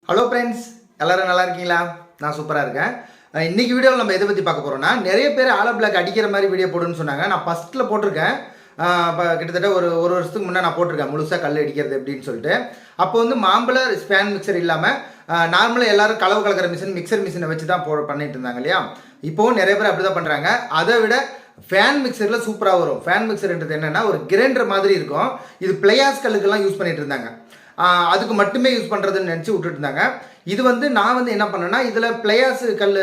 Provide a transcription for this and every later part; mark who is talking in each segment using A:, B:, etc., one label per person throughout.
A: Hello friends, எல்லோரும் நல்லா இருக்கீங்களா? நான் சூப்பராக இருக்கேன். இன்றைக்கி வீடியோவில் நம்ம எதை பற்றி பார்க்க போகிறோம்னா, நிறைய பேர் ஆலோ பிளாக் அடிக்கிற மாதிரி வீடியோ போடுன்னு சொன்னாங்க. நான் ஃபஸ்ட்டில் போட்டிருக்கேன். இப்போ கிட்டத்தட்ட ஒரு வருஷத்துக்கு முன்னே நான் போட்டிருக்கேன் முழுசாக கல் அடிக்கிறது எப்படின்னு சொல்லிட்டு. அப்போ வந்து மாம்பழ ஸ்பேன் மிக்சர் இல்லாமல் நார்மலாக எல்லோரும் களவு கலக்கிற மிக்சர் மிஷினை வச்சு தான் பண்ணிட்டு இருந்தாங்க இல்லையா? இப்போவும் நிறைய பேர் அப்படி தான் பண்ணுறாங்க. அதை விட ஃபேன் மிக்சரில் சூப்பராக வரும். ஃபேன் மிக்சர்ன்றது என்னென்னா ஒரு கிரைண்டர் மாதிரி இருக்கும். இது பிளேயாஸ் கல்லுக்கெல்லாம் யூஸ் பண்ணிட்டு இருந்தாங்க. அதுக்கு மட்டுமே யூஸ் பண்ணுறதுன்னு நினச்சி விட்டுட்டு இருந்தாங்க. இது வந்து நான் வந்து என்ன பண்ணேன்னா, இதில் பிளேயாஸ் கல்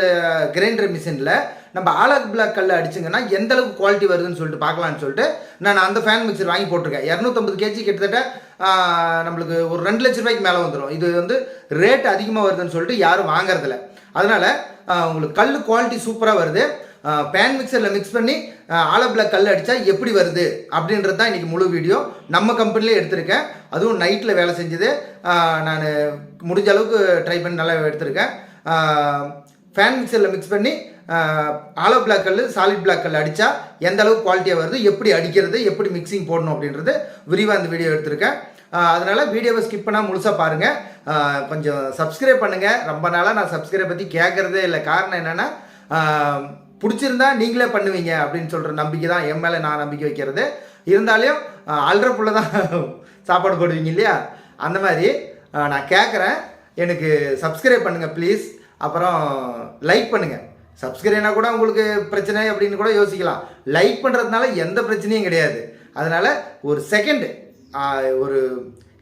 A: கிரைண்டர் மிஷினில் நம்ம ஆலோ பிளாக் கல் அடிச்சிங்கன்னா எந்த அளவுக்கு குவாலிட்டி வருதுன்னு சொல்லிட்டு பார்க்கலான்னு சொல்லிட்டு நான் அந்த ஃபேன் மிக்சர் வாங்கி போட்டிருக்கேன். 250 kg கிட்டத்தட்ட நம்மளுக்கு ஒரு 2 லட்ச ரூபாய்க்கு மேலே வந்துடும். இது வந்து ரேட் அதிகமாக வருதுன்னு சொல்லிட்டு யாரும் வாங்குறதில்ல. அதனால் உங்களுக்கு கல் குவாலிட்டி சூப்பராக வருது. பேன் மிக்சரில் மிக்ஸ் பண்ணி ஆலோ பிளாக் கல் அடித்தா எப்படி வருது அப்படின்றது தான் இன்றைக்கி முழு வீடியோ. நம்ம கம்பெனிலே எடுத்திருக்கேன். அதுவும் நைட்டில் வேலை செஞ்சது. நான் முடிஞ்ச அளவுக்கு ட்ரை பண்ணி நல்லா எடுத்திருக்கேன். ஃபேன் மிக்சரில் மிக்ஸ் பண்ணி ஆலோ பிளாக் கல் சாலிட் பிளாக் கல் அடித்தா எந்த அளவுக்கு குவாலிட்டியாக வருது, எப்படி அடிக்கிறது, எப்படி மிக்சிங் போடணும் அப்படின்றது விரிவாக இந்த வீடியோ எடுத்திருக்கேன். அதனால் வீடியோவை ஸ்கிப் பண்ணால் முழுசாக பாருங்கள். கொஞ்சம் சப்ஸ்கிரைப் பண்ணுங்கள். ரொம்ப நாளாக நான் சப்ஸ்கிரைப் பற்றி கேட்குறதே இல்லை. காரணம் என்னென்னா, பிடிச்சிருந்தா நீங்களே பண்ணுவீங்க அப்படின்னு சொல்கிற நம்பிக்கை தான் என் மேலே நான் நம்பிக்கை வைக்கிறது. இருந்தாலும் அல்றப்புள்ள தான் சாப்பாடு போடுவீங்க இல்லையா? அந்த மாதிரி நான் கேட்குறேன், எனக்கு சப்ஸ்கிரைப் பண்ணுங்கள் ப்ளீஸ். அப்புறம் லைக் பண்ணுங்கள். சப்ஸ்கிரைப்னா கூட உங்களுக்கு பிரச்சனை அப்படின்னு கூட யோசிக்கலாம். லைக் பண்ணுறதுனால எந்த பிரச்சனையும் கிடையாது. அதனால் ஒரு செகண்டு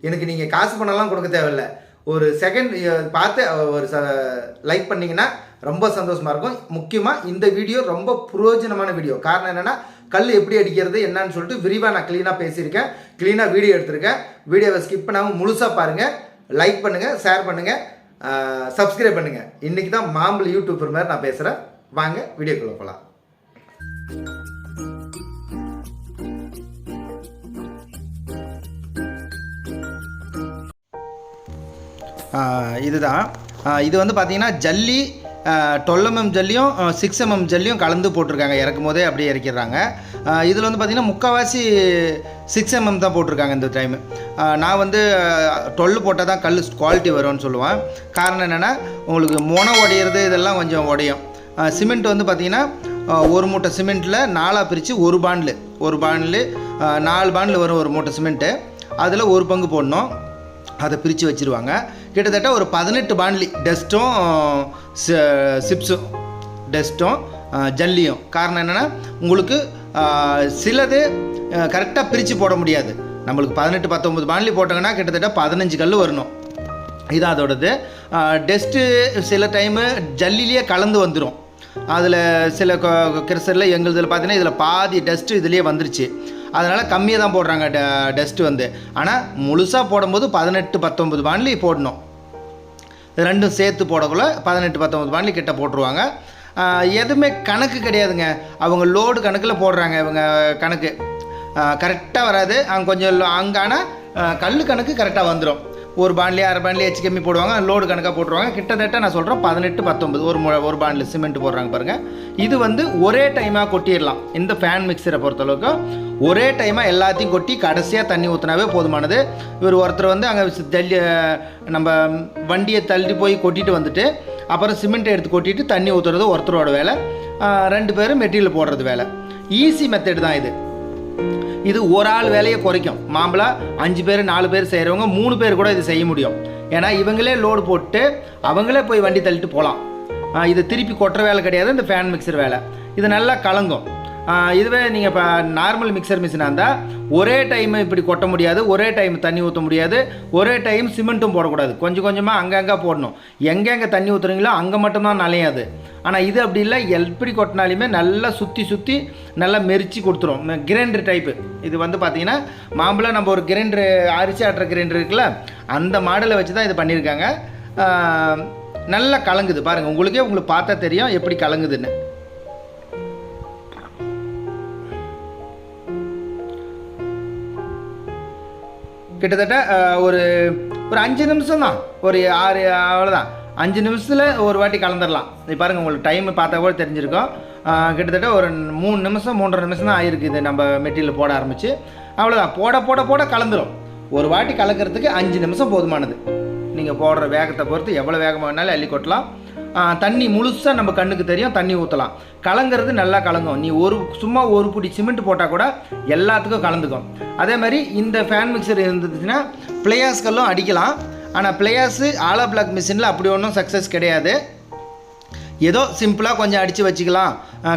A: எனக்கு நீங்கள் காசு பண்ணலாம் கொடுக்க தேவையில்லை. ஒரு செகண்ட் பார்த்து ஒரு லைக் பண்ணிங்கன்னா ரொம்ப சந்தோஷமாக இருக்கும். முக்கியமாக இந்த வீடியோ ரொம்ப பிரயோஜனமான வீடியோ. காரணம் என்னென்னா, கல் எப்படி அடிக்கிறது என்னன்னு சொல்லிட்டு விரிவாக நான் க்ளீனாக பேசியிருக்கேன், க்ளீனாக வீடியோ எடுத்திருக்கேன். வீடியோவை ஸ்கிப் பண்ணாமல் முழுசாக பாருங்கள். லைக் பண்ணுங்கள், ஷேர் பண்ணுங்கள், சப்ஸ்கிரைப் பண்ணுங்கள். இன்றைக்கி தான் மாம்பழ யூடியூபர் மாதிரி நான் பேசுகிறேன். வாங்க வீடியோக்குள்ளே போகலாம். இதுதான் இது வந்து பார்த்திங்கன்னா ஜல்லி 12 mm ஜல்லியும் 6 mm ஜல்லியும் கலந்து போட்டிருக்காங்க. இறக்கும் போதே அப்படியே இறக்கிடுறாங்க. இதில் வந்து பார்த்திங்கன்னா முக்கால்வாசி 6 mm தான் போட்டிருக்காங்க இந்த டைமு. நான் வந்து 12 போட்டால் தான் கல் குவாலிட்டி வரும்னு சொல்லுவேன். காரணம் என்னென்னா, உங்களுக்கு முனை உடையிறது இதெல்லாம் கொஞ்சம் உடையும். சிமெண்ட் வந்து பார்த்திங்கன்னா ஒரு மூட்டை சிமெண்ட்டில் 4ஆக பிரித்து ஒரு பாண்டில் 4 பாண்டில் வரும். ஒரு மூட்டை சிமெண்ட்டு அதில் ஒரு பங்கு போடணும். அதை பிரித்து வச்சுருவாங்க. கிட்டத்தட்ட ஒரு 18 பாண்ட்லி டஸ்ட்டும் டஸ்ட்டும் ஜல்லியும். காரணம் என்னென்னா, உங்களுக்கு சிலது கரெக்டாக பிரித்து போட முடியாது. நம்மளுக்கு 18-19 பாண்ட்லி போட்டாங்கன்னா கிட்டத்தட்ட 15 கல் வரணும். இதான் அதோடது. டஸ்ட்டு சில டைமு ஜல்லிலேயே கலந்து வந்துடும். அதில் சில கிருசரில் எங்களுதில் பார்த்தீங்கன்னா இதில் பாதி டஸ்ட்டு இதுலேயே வந்துருச்சு. அதனால் கம்மியாக தான் போடுறாங்க டஸ்ட்டு வந்து. ஆனால் முழுசாக போடும்போது 18-19 பாண்ட்லி போடணும். ரெண்டும் சேர்த்து போடக்குள்ள 18-19 பாண்ட்லி கிட்ட போட்டுருவாங்க. எதுவுமே கணக்கு கிடையாதுங்க. அவங்க லோடு கணக்கில் போடுறாங்க. இவங்க கணக்கு கரெக்டாக வராது. அங்கே கொஞ்சம் ஆனால் கல் கணக்கு கரெக்டாக வந்துடும். ஒரு பாண்ட்லி 1/2 பாண்ட்லி எச்சு கம்மி போடுவாங்க. லோடு கணக்காக போட்டுருவாங்க. கிட்டத்தட்ட நான் சொல்கிறேன் 18-19 ஒரு பாண்டில் சிமெண்ட் போடுறாங்க பாருங்கள். இது வந்து ஒரே டைமாக கொட்டிடலாம். இந்த ஃபேன் மிக்சரை பொறுத்தளவுக்கு ஒரே டைமாக எல்லாத்தையும் கொட்டி கடைசியாக தண்ணி ஊற்றினாவே போதுமானது. இவர் ஒருத்தர் வந்து அங்கே ஜல்லி நம்ம வண்டியை தள்ளி போய் கொட்டிட்டு வந்துட்டு அப்புறம் சிமெண்ட்டை எடுத்து கொட்டிட்டு தண்ணி ஊற்றுறது ஒருத்தரோட வேலை. 2 பேரும் மெட்டீரியல் போடுறது வேலை. ஈஸி மெத்தட் தான் இது. இது ஒரு ஆள் வேலையை குறைக்கும். மாம்பழம் 5 பேர் 4 பேர் செய்கிறவங்க 3 பேர் கூட இது செய்ய முடியும். ஏன்னா இவங்களே லோடு போட்டு அவங்களே போய் வண்டி தள்ளிட்டு போகலாம். இது திருப்பி கொட்டுற வேலை கிடையாது. இந்த ஃபேன் மிக்சர் வேலை இது நல்லா கலங்கும். இதுவே நீங்கள் இப்போ நார்மல் மிக்சர் மிஷினாக இருந்தால் ஒரே டைம் இப்படி கொட்ட முடியாது, ஒரே டைம் தண்ணி ஊற்ற முடியாது, ஒரே டைம் சிமெண்ட்டும் போடக்கூடாது. கொஞ்சம் கொஞ்சமாக அங்கங்கே போடணும். எங்கெங்கே தண்ணி ஊற்றுறீங்களோ அங்கே மட்டும்தான் நலையாது. ஆனால் இது அப்படி இல்லை. எப்படி கொட்டினாலுமே நல்லா சுற்றி நல்லா மெரிச்சு கொடுத்துரும். கிரைண்டர் டைப்பு இது வந்து பார்த்திங்கன்னா மாம்பழம் நம்ம ஒரு கிரைண்டரு அரிசி ஆட்டுற கிரைண்டர் இருக்குல்ல, அந்த மாடலை வச்சு தான் இது பண்ணியிருக்காங்க. நல்லா கலங்குது பாருங்கள். உங்களுக்கு பார்த்தா தெரியும் எப்படி கலங்குதுன்னு. கிட்டத்தட்ட ஒரு 5 நிமிஷம் தான், ஒரு 6 அவ்வளோதான். 5 நிமிஷத்தில் ஒரு வாட்டி கலந்துடலாம். இது பாருங்கள், உங்களுக்கு டைம் பார்த்தா கூட தெரிஞ்சிருக்கும். கிட்டத்தட்ட ஒரு 3 நிமிஷம் 3.5 நிமிஷம் தான் ஆகிருக்கு இது நம்ம மெட்டீரியல் போட ஆரம்பித்து. அவ்வளோதான். போட கலந்துடும். ஒரு வாட்டி கலக்கிறதுக்கு 5 நிமிஷம் போதுமானது. நீங்கள் போடுற வேகத்தை பொறுத்து எவ்வளோ வேகமாக வேணாலும் அள்ளி கொட்டலாம். தண்ணி முழுசாக நம்ம கண்ணுக்கு தெரியும், தண்ணி ஊற்றலாம். கலங்கிறது நல்லா கலங்கும். நீ சும்மா ஒரு பிடி சிமெண்ட் போட்டால் கூட எல்லாத்துக்கும் கலந்துக்கும். அதே மாதிரி இந்த ஃபேன் மிக்சர் இருந்துச்சுன்னா பிளேயர்ஸ் கல்லும் அடிக்கலாம். ஆனால் பிளேயர்ஸு ஆலோ பிளாக் மிஷினில் அப்படி ஒன்றும் சக்ஸஸ் கிடையாது. ஏதோ சிம்பிளாக கொஞ்சம் அடித்து வச்சுக்கலாம்.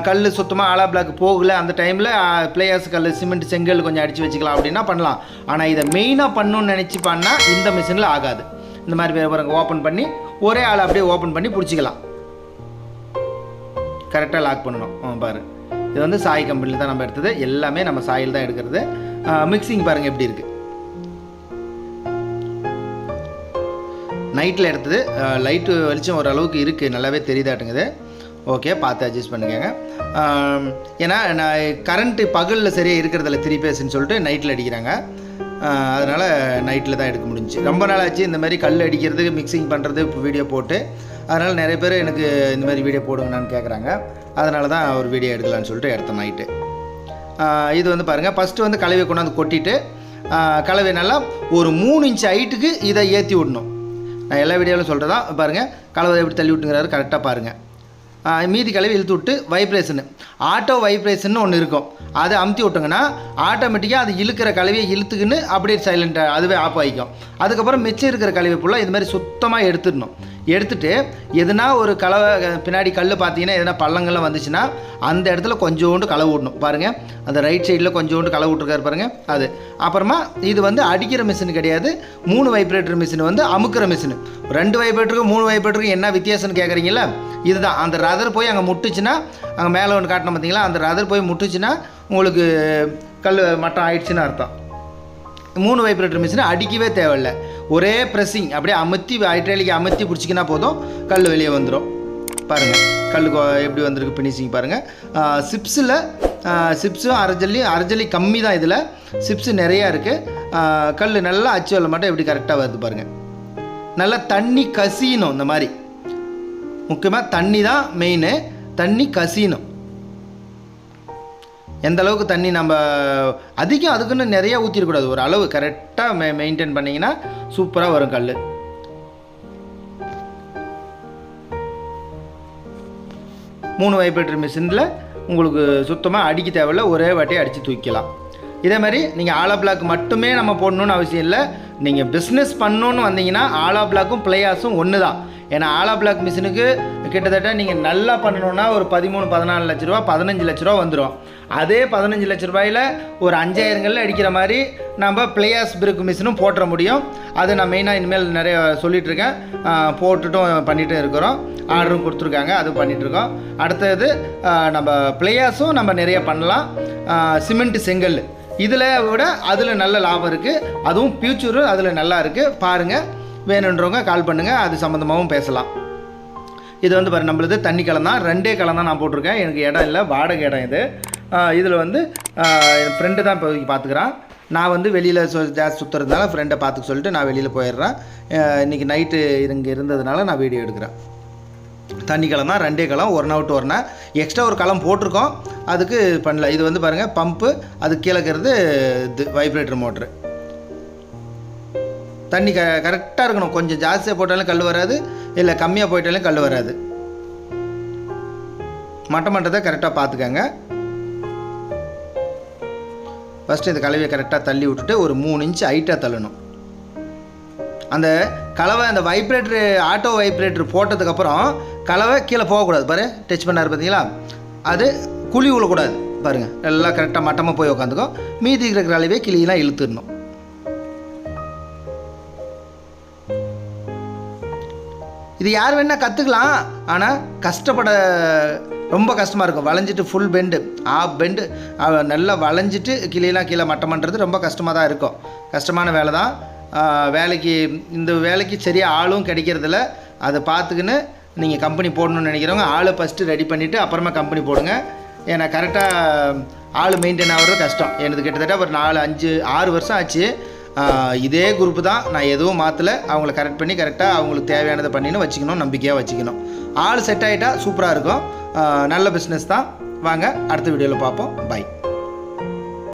A: கல் சுத்தமாக ஆலோ பிளாக் போகலை அந்த டைமில் பிளேயர்ஸ் கல் சிமெண்ட் செங்கல் கொஞ்சம் அடித்து வச்சுக்கலாம் அப்படின்னா பண்ணலாம். ஆனால் இதை மெயினாக பண்ணணுன்னு நினச்சி பண்ணால் இந்த மிஷினில் ஆகாது. இந்த மாதிரி பாருங்க, ஓப்பன் பண்ணி ஒரே ஆள் அப்படியே ஓப்பன் பண்ணி பிடிச்சிக்கலாம். கரெக்டாக லாக் பண்ணணும். பாரு, இது வந்து சாய் கம்பெனியில் தான் நம்ம எடுத்தது. எல்லாமே நம்ம சாயில் தான் எடுக்கிறது. மிக்சிங் பாருங்கள் எப்படி இருக்குது. நைட்டில் எடுத்தது. லைட்டு வெளிச்சம் ஓரளவுக்கு இருக்குது, நல்லாவே தெரியுதாட்டுங்குது. ஓகே, பார்த்து அட்ஜஸ்ட் பண்ணுங்க. ஏன்னா நான் கரண்ட்டு பகலில் சரியாக இருக்கிறதில்ல 3 பேஸ்ன்னு சொல்லிட்டு நைட்டில் அடிக்கிறாங்க. அதனால் நைட்டில் தான் எடுக்க முடிஞ்சிச்சு. ரொம்ப நாள் ஆச்சு இந்த மாதிரி கல் அடிக்கிறது, மிக்சிங் பண்ணுறது இப்போ வீடியோ போட்டு. அதனால் நிறைய பேர் எனக்கு இந்த மாதிரி வீடியோ போடுங்கன்னு கேட்குறாங்க. அதனால தான் ஒரு வீடியோ எடுக்கலான்னு சொல்லிட்டு எடுத்தேன் நைட்டு. இது வந்து பாருங்கள், ஃபஸ்ட்டு வந்து கலவையை கொண்டாந்து கொட்டிட்டு கலவை நல்லா ஒரு 3 இன்ச் ஹைட்டுக்கு இதை ஏற்றி விடணும். நான் எல்லா வீடியோவிலும் சொல்கிறதா பாருங்கள். கலவை எப்படி தள்ளி விட்டுங்கிறாரு கரெக்டாக பாருங்கள். மீதி கலவை இழுத்து விட்டு வைப்ரேஷனு ஆட்டோ வைப்ரேஷன் ஒன்று இருக்கும். அதை அமுத்தி விட்டோங்கன்னா ஆட்டோமேட்டிக்காக அது இழுக்கிற கலவையை இழுத்துக்குன்னு அப்படியே சைலண்ட்டாக அதுவே ஆஃப் ஆகிக்கும். அதுக்கப்புறம் மிச்சம் இருக்கிற கலவை ஃபுல்லாக இது மாதிரி சுத்தமாக எடுத்துடணும். எடுத்துகிட்டு எதுனா ஒரு கலவை பின்னாடி கல் பார்த்தீங்கன்னா எதுனா பள்ளங்கள்லாம் வந்துச்சுன்னா அந்த இடத்துல கொஞ்சோண்டு கலவு விடணும். பாருங்கள், அந்த ரைட் சைடில் கொஞ்சோண்டு கலவு விட்டுருக்காரு பாருங்கள். அது அப்புறமா இது வந்து அடிக்கிற மிஷின் கிடையாது. 3 வைப்ரேட்டர் மிஷின் வந்து அமுக்கிற மிஷின். 2 வைப்ரேட்டருக்கு 3 வைப்ரேட்டருக்கு என்ன வித்தியாசம்னு கேட்குறீங்களா? இதுதான். அந்த ரதர் போய் அங்கே முட்டுச்சுன்னா, அங்கே மேலே ஒன்று காட்டணும் பார்த்தீங்களா, அந்த ரதர் போய் முட்டுச்சுன்னா உங்களுக்கு கல் மட்டம் ஆயிடுச்சுன்னு அர்த்தம். 3 வைப்ரேட்டர் மிஷினை அடிக்கவே தேவையில்லை. ஒரே ப்ரெஸ்ஸிங் அப்படியே அமுத்தி ஹைட்ராலிக் அமுத்தி பிடிச்சிக்கினா போதும், கல் வெளியே வந்துடும். பாருங்கள் கல் எப்படி வந்திருக்கு ஃபினிஷிங் பாருங்கள். சிப்ஸும் அரைஜல்லி கம்மி தான். இதில் சிப்ஸு நிறையா இருக்குது. கல் நல்லா அச்சு வரல மட்டும் எப்படி கரெக்டாக வருது பாருங்கள். நல்லா தண்ணி கசியணும். இந்த மாதிரி முக்கியமாக தண்ணி தான் மெயின். தண்ணி கசியணும். எந்த அளவுக்கு தண்ணி நம்ம அதிகம் அதுக்குன்னு நிறையா ஊற்றிடக்கூடாது. ஒரு அளவு கரெக்டாக மெயின்டைன் பண்ணிங்கன்னா சூப்பராக வரும் கல். மூணு வைப்ரேட்டர் மிஷினில் உங்களுக்கு சுத்தமாக அடிக்க தேவையில்லை, ஒரே வாட்டியை அடித்து தூக்கலாம். இதே மாதிரி நீங்கள் ஆலோ பிளாக் மட்டுமே நம்ம போடணுன்னு அவசியம் இல்லை. நீங்கள் பிஸ்னஸ் பண்ணணுன்னு வந்தீங்கன்னா ஆலோ பிளாக்கும் பிளேயாஸும் ஒன்று தான். ஏன்னா ஆலோ பிளாக் மிஷினுக்கு கிட்டத்தட்ட நீங்கள் நல்லா பண்ணணுன்னா ஒரு 13-14 லட்ச ரூபா 15 லட்ச ரூபா வந்துடும். அதே 15 லட்ச ரூபாயில் ஒரு 5000 அடிக்கிற மாதிரி நம்ம பிளேயாஸ் பிரிக் மிஷினும் போட்டுற முடியும். அது நான் மெயினாக இனிமேல் நிறைய சொல்லிகிட்ருக்கேன், போட்டுட்டும் பண்ணிகிட்டும் இருக்கிறோம். ஆர்டரும் கொடுத்துருக்காங்க, அது பண்ணிகிட்ருக்கோம். அடுத்தது நம்ம பிளேயாஸும் நம்ம நிறைய பண்ணலாம். சிமெண்ட் செங்கல் இதில் விட அதில் நல்ல லாபம் இருக்குது. அதுவும் ஃப்யூச்சரும் அதில் நல்லா இருக்குது. பாருங்கள், வேணுன்றவங்க கால் பண்ணுங்கள், அது சம்மந்தமாகவும் பேசலாம். இது வந்து பாரு நம்மளது தண்ணி கலம் தான், 2 கலம் தான் நான் போட்டிருக்கேன். எனக்கு இடம் இல்லை, வாடகை இடம் இது. இதில் வந்து என் ஃப்ரெண்டு தான் இப்போ பார்த்துக்குறான். நான் வந்து வெளியில் ஜாஸ்தி சுற்றுறதுனால ஃப்ரெண்டை பார்த்துக்க சொல்லிட்டு நான் வெளியில் போயிடுறேன். இன்றைக்கி நைட்டு இங்கே இருந்ததுனால நான் வீடியோ எடுக்கிறேன். தண்ணி கலம் தான், 2 கலம், 1 அவுட் 1. எக்ஸ்ட்ரா ஒரு கலம் போட்டிருக்கோம், அதுக்கு பண்ணல. இது வந்து பாருங்கள் பம்பு, அது கீழக்கிறது இது வைப்ரேட்டர் மோட்ரு. தண்ணி கரெக்டாக இருக்கணும். கொஞ்சம் ஜாஸ்தியாக போட்டாலும் கல் வராது, இல்லை கம்மியாக போயிட்டாலும் கல் வராது. மட்டத்தை கரெக்டாக பார்த்துக்கங்க. ஃபஸ்ட்டு இந்த கலவையை கரெக்டாக தள்ளி விட்டுட்டு ஒரு 3 இன்ச் ஹைட்டாக தள்ளணும். அந்த கலவை அந்த வைப்ரேட்டரு ஆட்டோ வைப்ரேட்டர் போட்டதுக்கப்புறம் கலவை கீழே போகக்கூடாது. பாரு டச் பண்ணார் பார்த்தீங்களா, அது குழி விழக்கூடாது. பாருங்கள் எல்லாம் கரெக்டாக மட்டமாக போய் உட்காந்துக்கும். மீதி இருக்கிற கலவையை கிளியெல்லாம் இழுத்துடணும். இது யார் வேணால் கற்றுக்கலாம், ஆனால் ரொம்ப கஷ்டமாக இருக்கும். வளைஞ்சிட்டு ஃபுல் பெண்டு, ஆஃப் பெண்டு நல்லா வளைஞ்சிட்டு கீழே மட்டம் பண்ணுறது ரொம்ப கஷ்டமாக தான் இருக்கும். கஷ்டமான வேலை தான். இந்த வேலைக்கு சரியாக ஆளும் கிடைக்கிறதில்ல. அதை பார்த்துக்கின்னு நீங்கள் கம்பெனி போடணும்னு நினைக்கிறவங்க ஆளை ஃபஸ்ட்டு ரெடி பண்ணிவிட்டு அப்புறமா கம்பெனி போடுங்க. ஏன்னா கரெக்டாக ஆள் மெயின்டைன் ஆகிறது கஷ்டம். எனக்கு கிட்டத்தட்ட ஒரு 4-5-6 வருஷம் ஆச்சு. இதே குரூப்பு தான், நான் எதுவும் மாற்றலை. அவங்கள கரெக்ட் பண்ணி கரெக்டாக அவங்களுக்கு தேவையானதை பண்ணின்னு வச்சுக்கணும், நம்பிக்கையாக வச்சுக்கணும். ஆள் செட் ஆகிட்டா சூப்பராக இருக்கும். நல்ல பிஸ்னஸ் தான். வாங்க அடுத்த வீடியோவில் பார்ப்போம். பை.